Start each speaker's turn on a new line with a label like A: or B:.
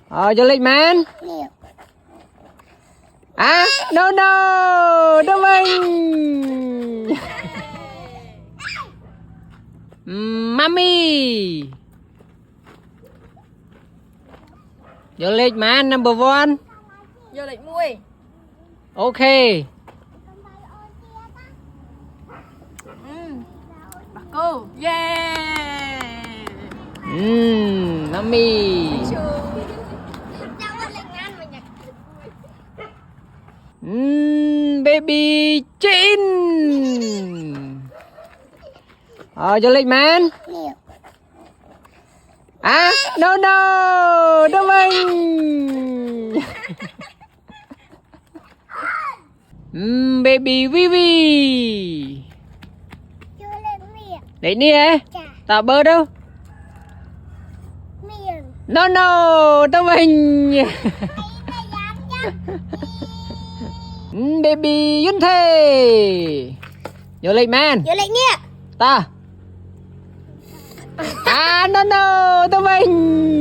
A: Vô lịch man. No no, đâu mình. Mami. Vô lịch man number one.
B: Vô lịch mui.
A: Ok.
B: Bà cô. Yeah.
A: Mami. Baby Chin. Vô lịch man. No no, đâu mình. Baby Vivi. Đấy nè. Tao bơ đâu. No no, đâu mình. Baby Yun Thê. Vô lịch man.
B: Vô lịch nè.
A: Ta. No no, đâu mình.